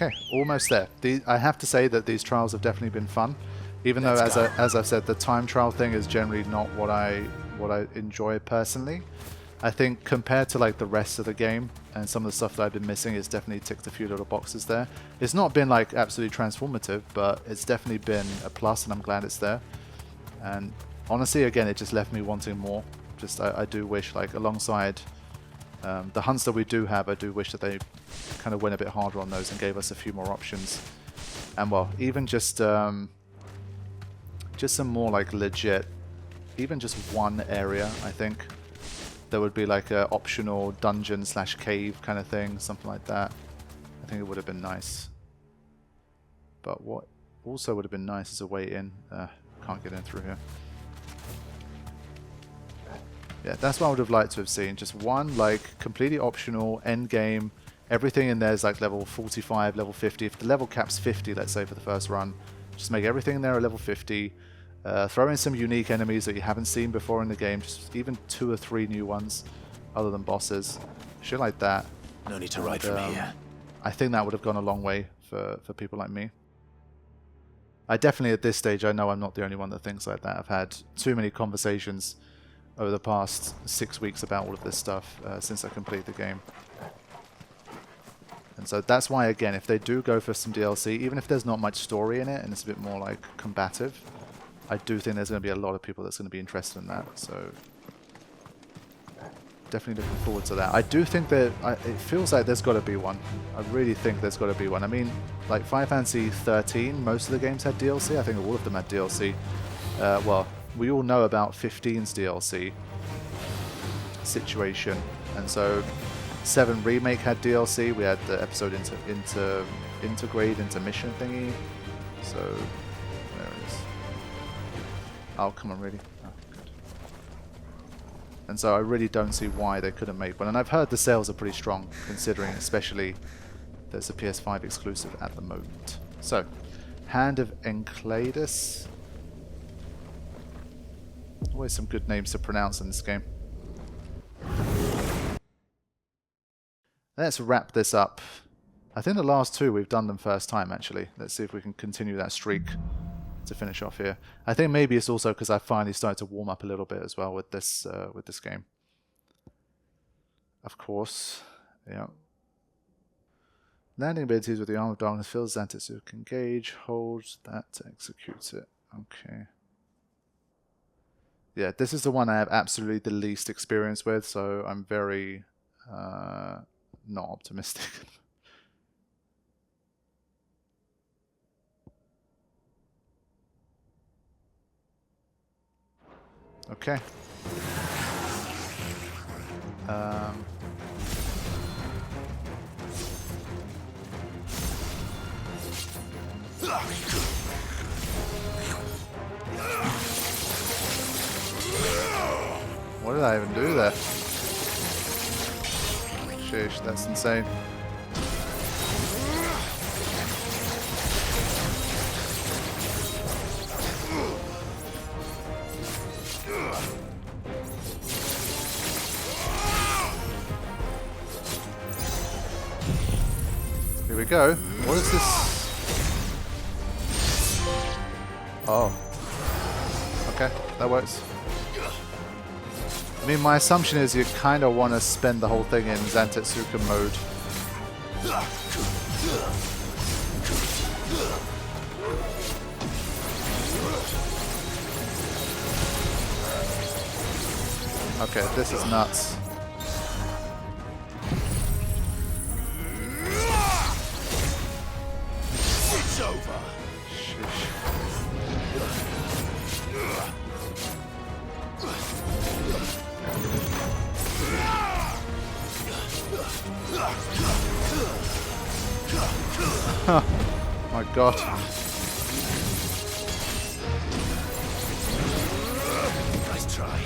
Okay, almost there. I have to say that these trials have definitely been fun, even though, as I said, the time trial thing is generally not what I enjoy personally. I think compared to like the rest of the game and some of the stuff that I've been missing, it's definitely ticked a few little boxes there. It's not been like absolutely transformative, but it's definitely been a plus, and I'm glad it's there. And honestly, again, it just left me wanting more. Just I do wish, like, alongside the hunts that we do have, I do wish that they kind of went a bit harder on those and gave us a few more options. And well, even just some more like legit, even just one area, I think. There would be like a optional dungeon / cave kind of thing, something like that. I think it would have been nice. But what also would have been nice is a way in. Can't get in through here. Yeah, that's what I would have liked to have seen. Just one like completely optional end game. Everything in there is like level 45, level 50. If the level cap's 50, let's say for the first run, just make everything in there a level 50. Throw in some unique enemies that you haven't seen before in the game, just even 2 or 3 new ones, other than bosses. Shit like that. No need to ride from here. I think that would have gone a long way for people like me. I definitely, at this stage, I know I'm not the only one that thinks like that. I've had too many conversations over the past 6 weeks about all of this stuff since I completed the game. And so that's why, again, if they do go for some DLC, even if there's not much story in it and it's a bit more like combative, I do think there's going to be a lot of people that's going to be interested in that. So definitely looking forward to that. I do think that it feels like there's got to be one. I really think there's got to be one. I mean, like Final Fantasy 13, most of the games had DLC. I think all of them had DLC. Well, we all know about 15's DLC situation, and so 7 Remake had DLC. We had the episode integrate into mission thingy. So there it is. Oh, come on, really? Oh, good. And so I really don't see why they couldn't make one. And I've heard the sales are pretty strong, considering especially there's a PS5 exclusive at the moment. So, Hand of Enceladus. Always some good names to pronounce in this game. Let's wrap this up. I think the last 2 we've done them first time, actually. Let's see if we can continue that streak to finish off here. I think maybe it's also because I finally started to warm up a little bit as well with this game. Of course, yeah. Landing abilities with the Arm of Darkness fills Xantis who can engage, holds that to execute it. Okay. Yeah, this is the one I have absolutely the least experience with, so I'm very not optimistic. Okay. What did I even do there? Sheesh, that's insane. Here we go. What is this? Oh. Okay, that works. I mean, my assumption is you kind of want to spend the whole thing in Zantetsuka mode. Okay, this is nuts. It's over. Oh my god. Nice try.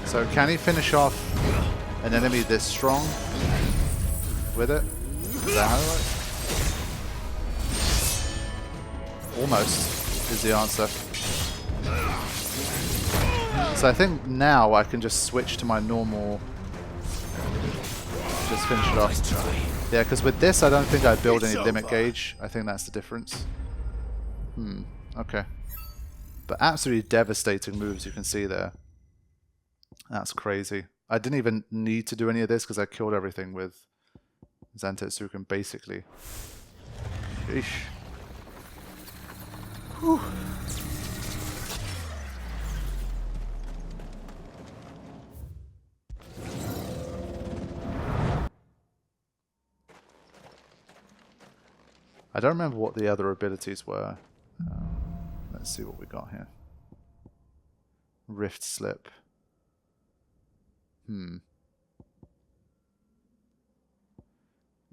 So can he finish off an enemy this strong with it? Is that how it works? Almost. is the answer. So I think now I can just switch to my normal, just finish it off. Yeah, because with this I don't think I build any limit gauge. I think that's the difference. Okay. But absolutely devastating moves you can see there. That's crazy. I didn't even need to do any of this because I killed everything with Zantetsuken basically. Sheesh. Whew. I don't remember what the other abilities were. Let's see what we got here. Rift Slip.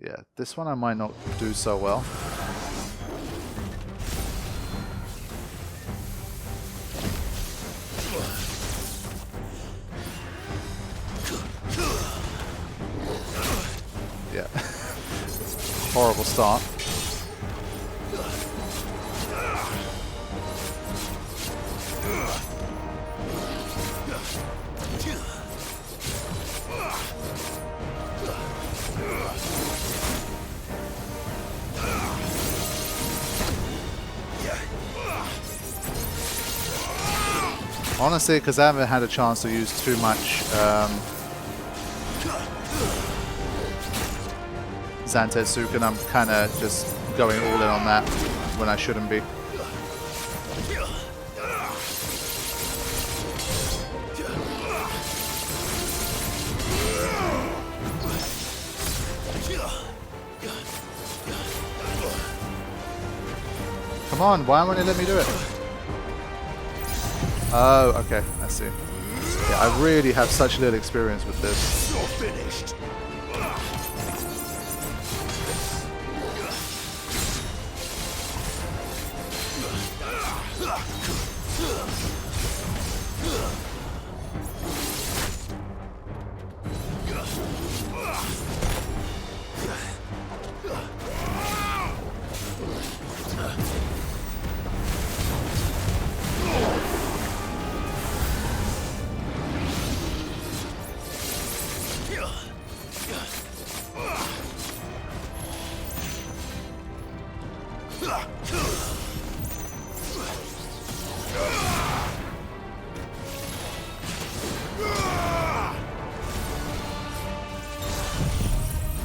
Yeah, this one I might not do so well. Yeah. Horrible start. Honestly, because I haven't had a chance to use too much Zantetsuken, I'm kind of just going all in on that when I shouldn't be. Come on, why won't it let me do it? Oh, okay, I see. Yeah, I really have such little experience with this. You're finished.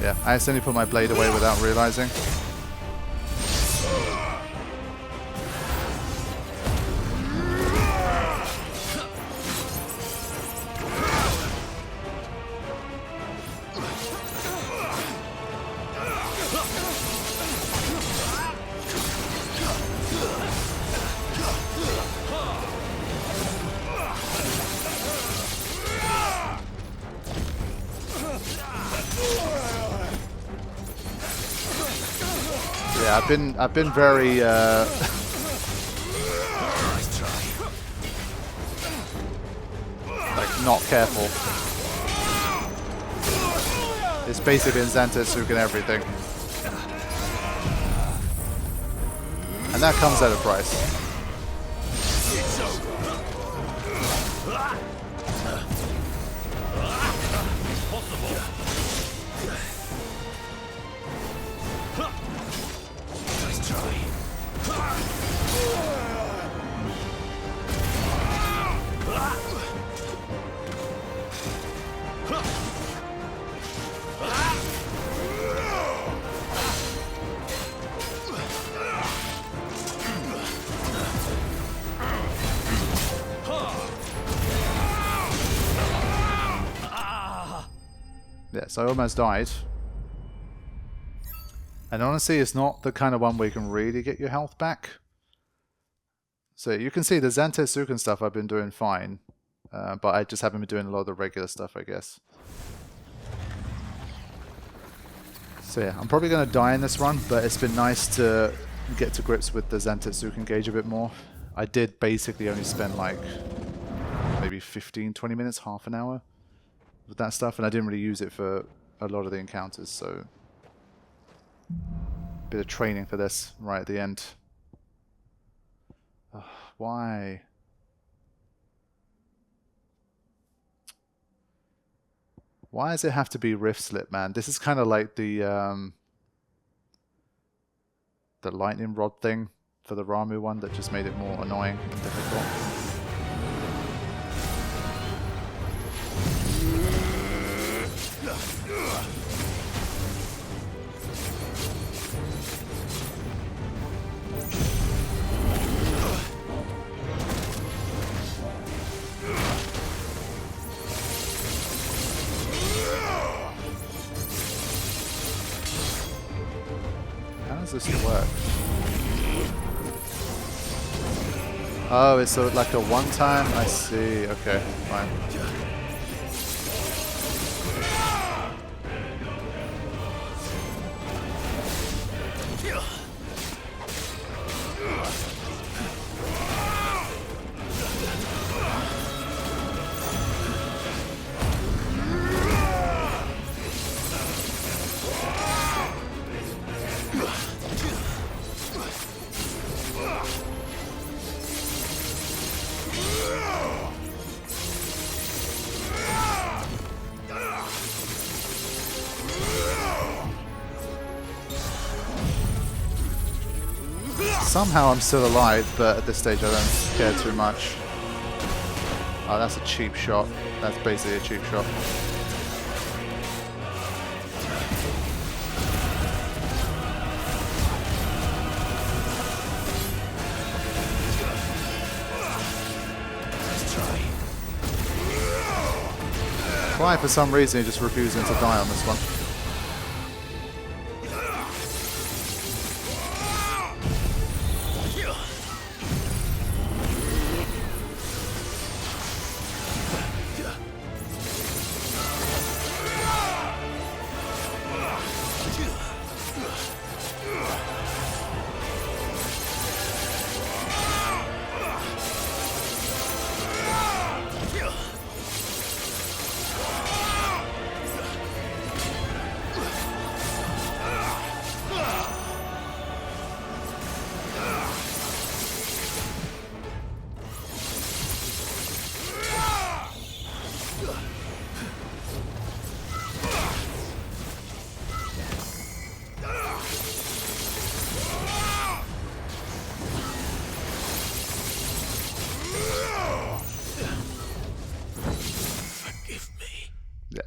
Yeah, I accidentally put my blade away without realizing. Yeah, I've been very like not careful. It's basically been Zantetsuken everything. And that comes at a price. Yes, I almost died. And honestly, it's not the kind of one where you can really get your health back. So you can see the Zantetsuken stuff I've been doing fine. But I just haven't been doing a lot of the regular stuff, I guess. So yeah, I'm probably going to die in this run, but it's been nice to get to grips with the Zantetsuken gauge a bit more. I did basically only spend like maybe 15-20 minutes, half an hour with that stuff, and I didn't really use it for a lot of the encounters, so bit of training for this right at the end. Why? Why does it have to be Rift Slip, man? This is kind of like the lightning rod thing for the Ramu one that just made it more annoying and difficult. How does this work? Oh, it's like a one-time? I see. Okay, fine. Somehow I'm still alive, but at this stage I don't care too much. Oh, that's a cheap shot. That's basically a cheap shot. Clive, for some reason, he just refusing to die on this one.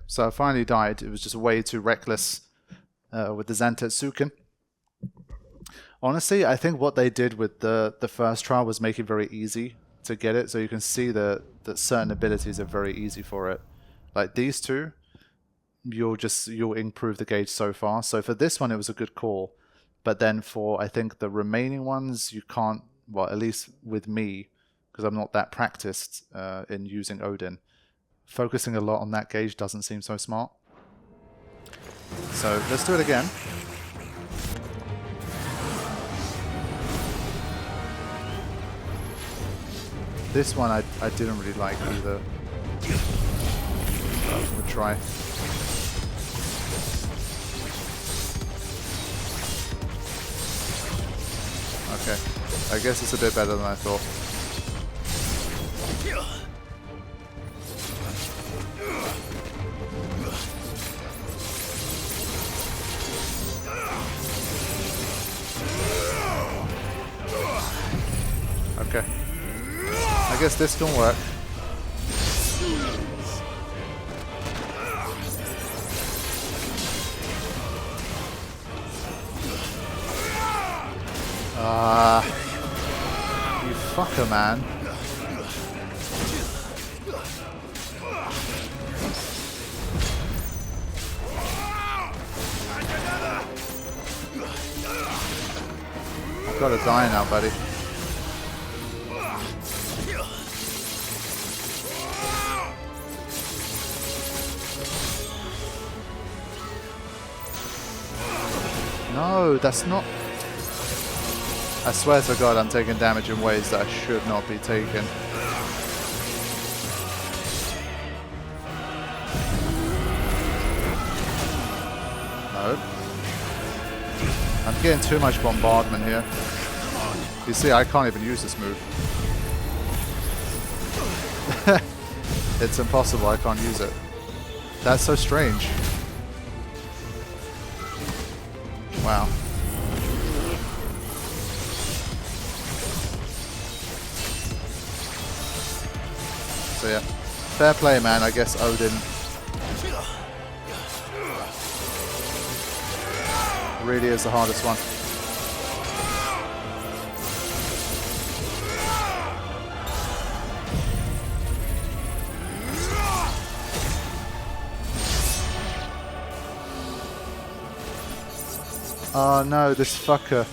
So I finally died. It was just way too reckless with the Zantetsuken. Honestly, I think what they did with the first trial was make it very easy to get it. So you can see that certain abilities are very easy for it. Like these two, you'll improve the gauge so far. So for this one, it was a good call. But then for, I think, the remaining ones, you can't, well, at least with me, because I'm not that practiced in using Odin, focusing a lot on that gauge doesn't seem so smart. So let's do it again. This one I didn't really like either. We'll try. Okay, I guess it's a bit better than I thought. Okay. I guess this can work. You fucker, man. I've got to die now, buddy. No, that's not... I swear to God, I'm taking damage in ways that I should not be taking. No. I'm getting too much bombardment here. You see, I can't even use this move. It's impossible, I can't use it. That's so strange. Wow. So yeah, fair play, man. I guess Odin really is the hardest one. Oh no, this fucker.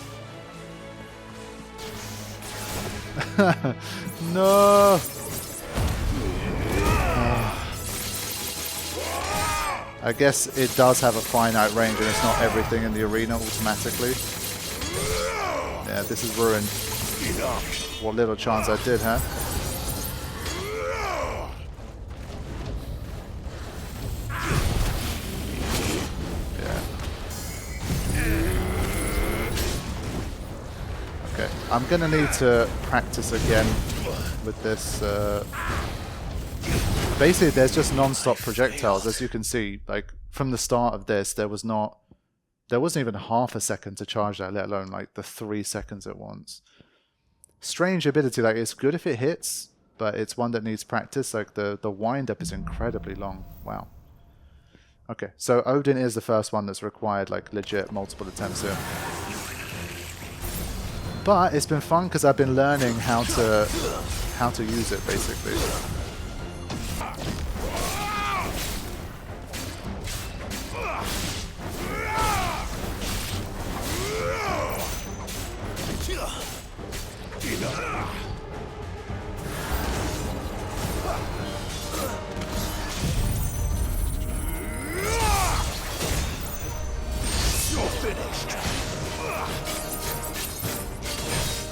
No! I guess it does have a finite range and it's not everything in the arena automatically. Yeah, this is ruined. What little chance I did have. Okay, I'm gonna need to practice again with this. Basically, there's just non-stop projectiles, as you can see. Like from the start of this, there wasn't even half a second to charge that, let alone like the 3 seconds at once. Strange ability. Like it's good if it hits, but it's one that needs practice. Like the wind-up is incredibly long. Wow. Okay, so Odin is the first one that's required like legit multiple attempts here. But it's been fun because I've been learning how to use it basically.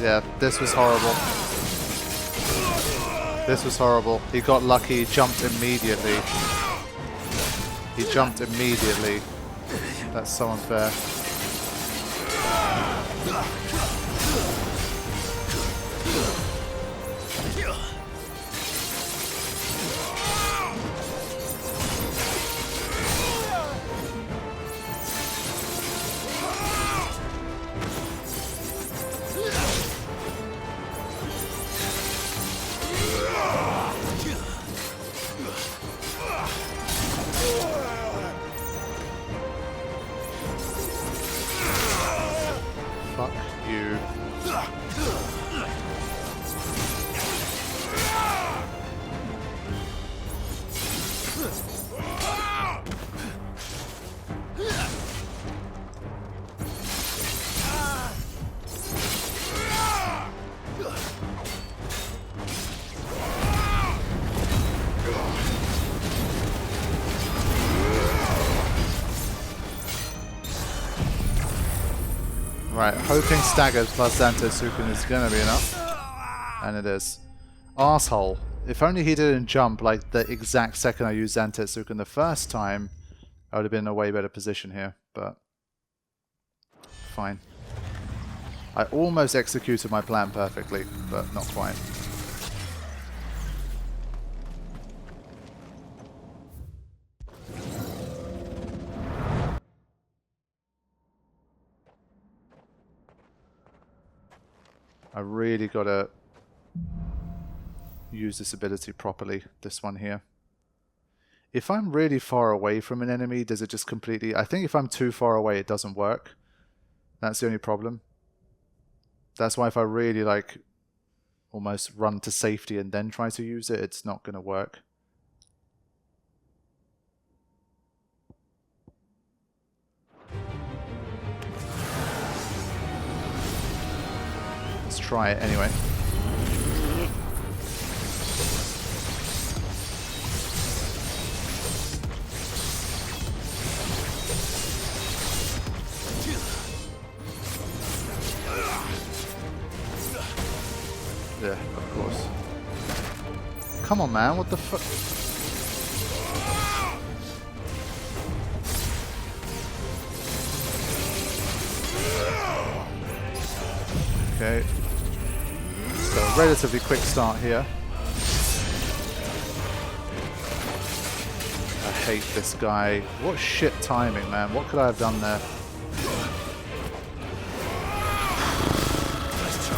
Yeah, this was horrible. This was horrible. He got lucky, jumped immediately. He jumped immediately. That's so unfair. Fuck you. Right, hoping staggered plus Zantetsuken is gonna be enough. And it is. Arsehole. If only he didn't jump like the exact second I used Zantetsuken the first time, I would have been in a way better position here, but fine. I almost executed my plan perfectly, but not quite. I really gotta use this ability properly, this one here. If I'm really far away from an enemy, does it just completely... I think if I'm too far away, it doesn't work. That's the only problem. That's why if I really, like, almost run to safety and then try to use it, it's not gonna work. Let's try it anyway. Yeah, of course. Come on, man, what the fuck? Okay. So relatively quick start here. I hate this guy. What shit timing, man. What could I have done there? Nice try.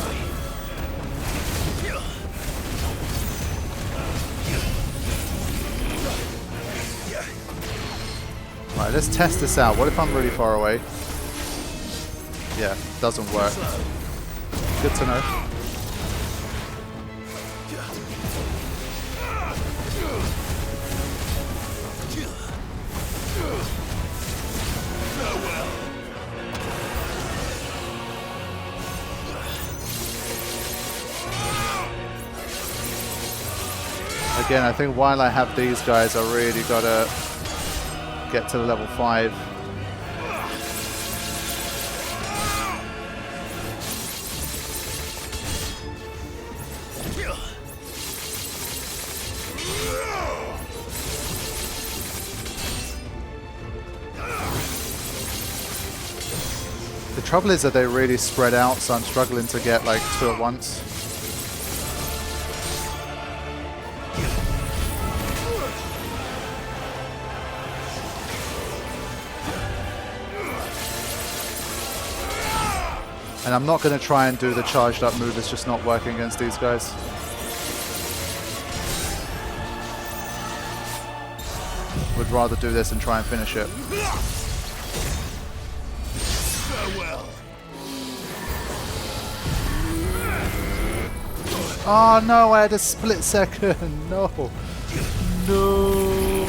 Right, let's test this out. What if I'm really far away? Yeah, doesn't work. Good to know. Again, I think while I have these guys, I really gotta get to the level 5. The trouble is that they really spread out, so I'm struggling to get like 2 at once. And I'm not going to try and do the charged up move, it's just not working against these guys. Would rather do this and try and finish it. Farewell. Oh no, I had a split second. No. No.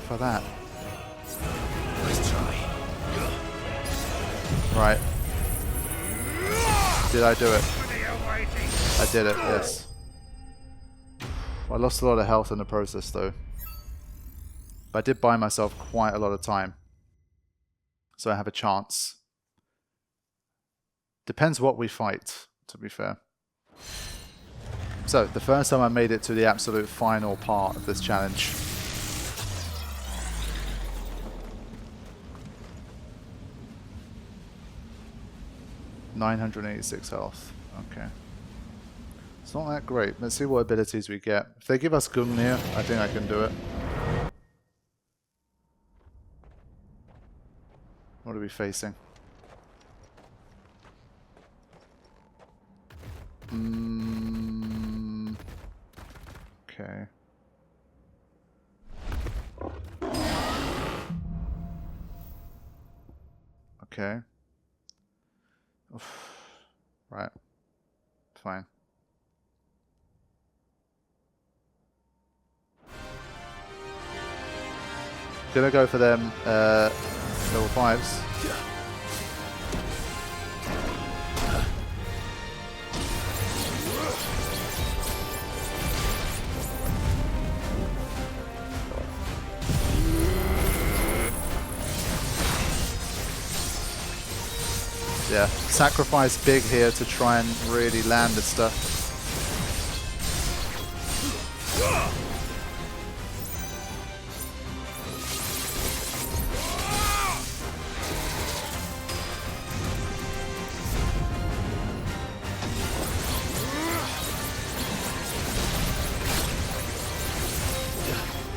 For that. Nice try. Right. Did I do it? I did it, yes. I lost a lot of health in the process though. But I did buy myself quite a lot of time. So I have a chance. Depends what we fight, to be fair. So, the first time I made it to the absolute final part of this challenge. $986 health. Okay. It's not that great. Let's see what abilities we get. If they give us Gungnir, I think I can do it. What are we facing? Okay. Okay. Oof. Right. Fine. Gonna go for them level 5s. Yeah, sacrifice big here to try and really land this stuff.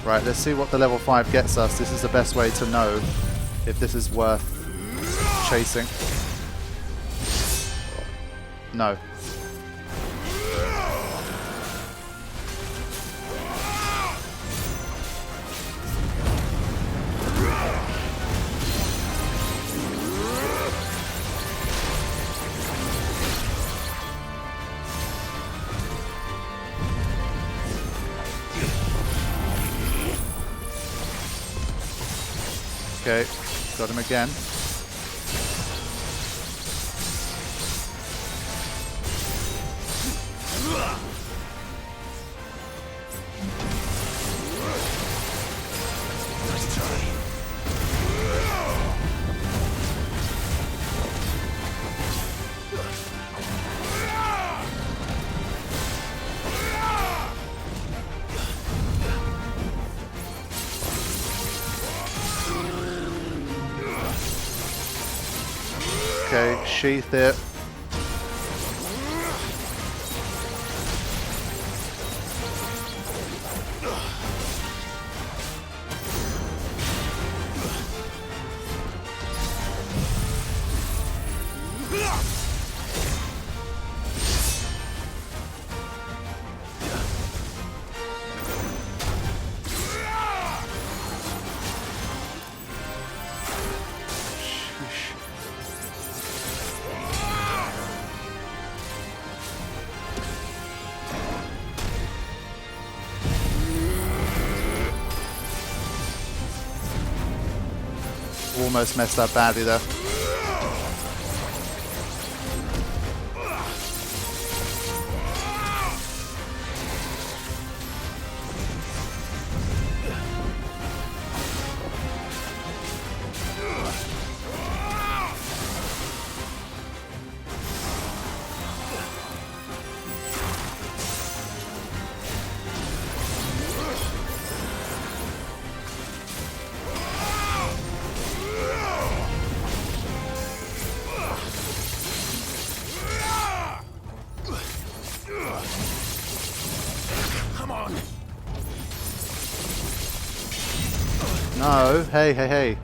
Right, let's see what the level 5 gets us. This is the best way to know if this is worth chasing. No. Okay, got him again. Okay, sheath it. Almost messed up badly there. No, hey, hey, hey.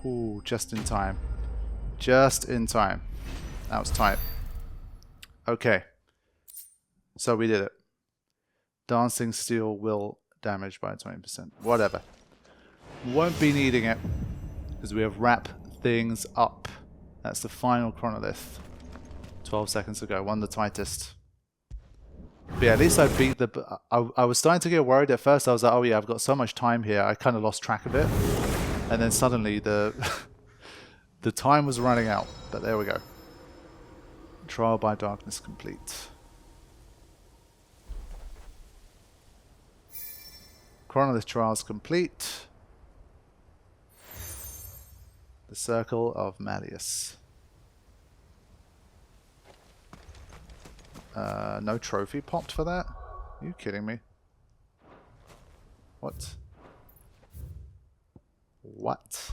Ooh, just in time. Just in time. That was tight. Okay. So we did it. Dancing steel will damage by 20%. Whatever. Won't be needing it because we have wrapped things up. That's the final Chronolith. 12 seconds ago. One of the tightest. But yeah, at least I beat the... I was starting to get worried at first. I was like, oh yeah, I've got so much time here. I kind of lost track of it. And then suddenly the the time was running out. But there we go. Trial by darkness complete. Chronolith trials complete. The Circle of Malleus. No trophy popped for that? Are you kidding me? What? What?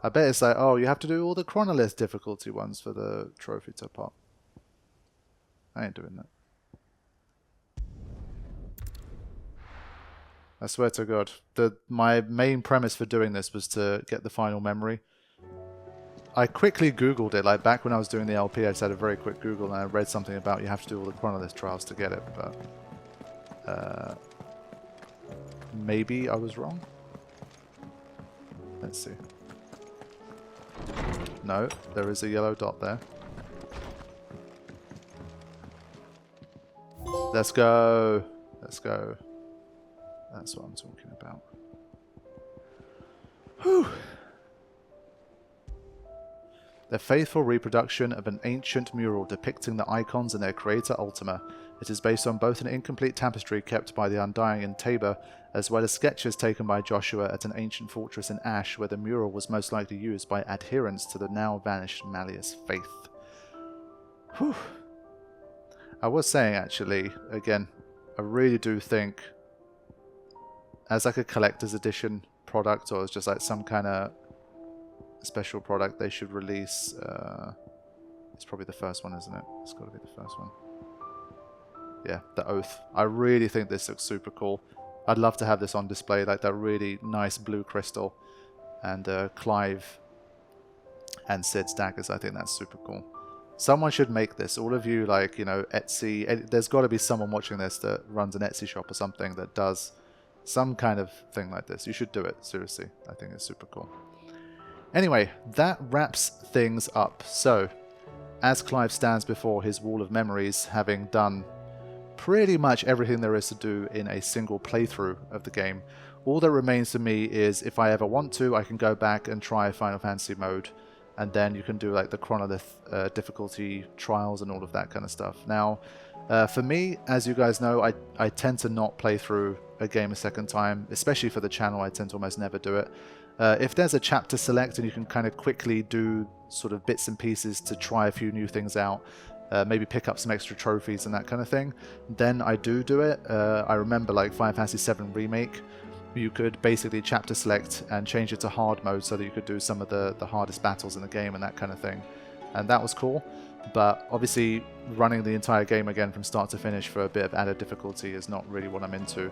I bet it's like, oh, you have to do all the Chronolith difficulty ones for the trophy to pop. I ain't doing that. I swear to God. My main premise for doing this was to get the final memory. I quickly Googled it, like back when I was doing the LP, I just had a very quick Google and I read something about you have to do all the Chronolith trials to get it, but maybe I was wrong. Let's see. No, there is a yellow dot there. Let's go. Let's go. That's what I'm talking about. Whew. The faithful reproduction of an ancient mural depicting the Eikons and their creator Ultima. It is based on both an incomplete tapestry kept by the Undying in Tabor, as well as sketches taken by Joshua at an ancient fortress in Ash, where the mural was most likely used by adherents to the now vanished Malleus faith. Whew. I was saying, actually, again, I really do think, as like a collector's edition product, or as just like some kind of special product, they should release, it's probably the first one, isn't it? It's got to be the first one. Yeah, the Oath. I really think this looks super cool. I'd love to have this on display, like that really nice blue crystal, and Clive and Sid's daggers. I think that's super cool. Someone should make this. All of you, like, you know, Etsy, there's got to be someone watching this that runs an Etsy shop or something that does some kind of thing like this. You should do it, seriously. I think it's super cool. Anyway, that wraps things up. So, as Clive stands before his wall of memories, having done pretty much everything there is to do in a single playthrough of the game, all that remains to me is, if I ever want to, I can go back and try Final Fantasy mode, and then you can do like the Chronolith difficulty trials and all of that kind of stuff. Now, for me, as you guys know, I tend to not play through a game a second time, especially for the channel. I tend to almost never do it. If there's a chapter select and you can kind of quickly do sort of bits and pieces to try a few new things out, maybe pick up some extra trophies and that kind of thing, then I do it. I remember like Final Fantasy VII Remake, you could basically chapter select and change it to hard mode so that you could do some of the hardest battles in the game and that kind of thing. And that was cool. But obviously running the entire game again from start to finish for a bit of added difficulty is not really what I'm into.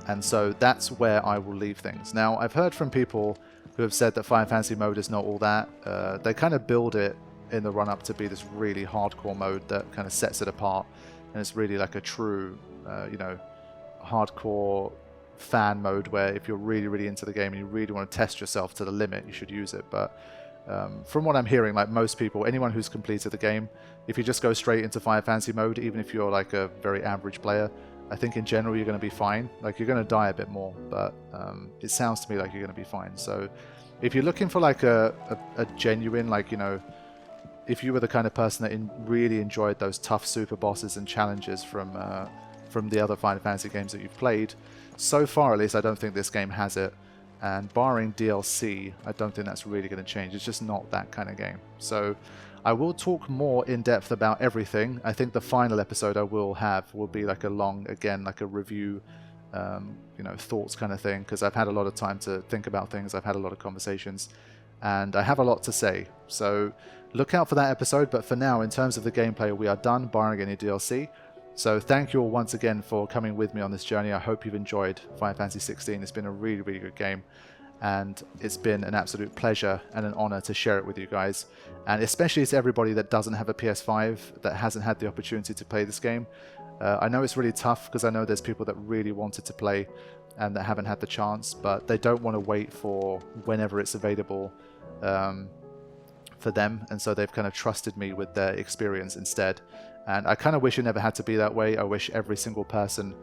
And so that's where I will leave things. Now, I've heard from people who have said that Final Fantasy mode is not all that. They kind of build it in the run-up to be this really hardcore mode that kind of sets it apart. And it's really like a true, you know, hardcore fan mode where if you're really, really into the game and you really want to test yourself to the limit, you should use it. But from what I'm hearing, like most people, anyone who's completed the game, if you just go straight into Final Fantasy mode, even if you're like a very average player, I think in general you're going to be fine. Like you're going to die a bit more, but it sounds to me like you're going to be fine. So if you're looking for like a genuine, like, you know, if you were the kind of person that really enjoyed those tough super bosses and challenges from the other Final Fantasy games that you've played, so far at least I don't think this game has it. And barring DLC, I don't think that's really going to change. It's just not that kind of game. So I will talk more in depth about everything. I think the final episode I will have will be like a long, again, like a review, you know, thoughts kind of thing, because I've had a lot of time to think about things. I've had a lot of conversations, and I have a lot to say. So look out for that episode. But for now, in terms of the gameplay, we are done, barring any DLC. So thank you all once again for coming with me on this journey. I hope you've enjoyed Final Fantasy 16. It's been a really, really good game. And it's been an absolute pleasure and an honor to share it with you guys. And especially to everybody that doesn't have a PS5, that hasn't had the opportunity to play this game. I know it's really tough because I know there's people that really wanted to play and that haven't had the chance, but they don't want to wait for whenever it's available for them. And so they've kind of trusted me with their experience instead. And I kind of wish it never had to be that way. I wish every single person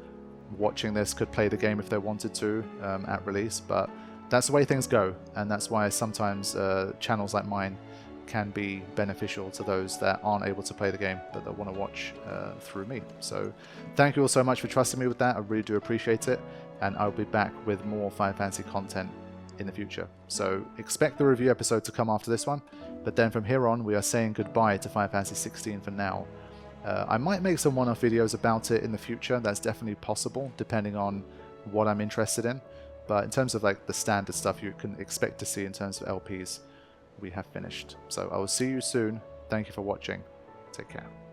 watching this could play the game if they wanted to at release, but that's the way things go, and that's why sometimes channels like mine can be beneficial to those that aren't able to play the game but that want to watch through me. So thank you all so much for trusting me with that. I really do appreciate it, and I'll be back with more Final Fantasy content in the future. So expect the review episode to come after this one, but then from here on we are saying goodbye to Final Fantasy 16 for now. I might make some one-off videos about it in the future. That's definitely possible depending on what I'm interested in. But in terms of like the standard stuff you can expect to see in terms of LPs, we have finished. So I will see you soon. Thank you for watching. Take care.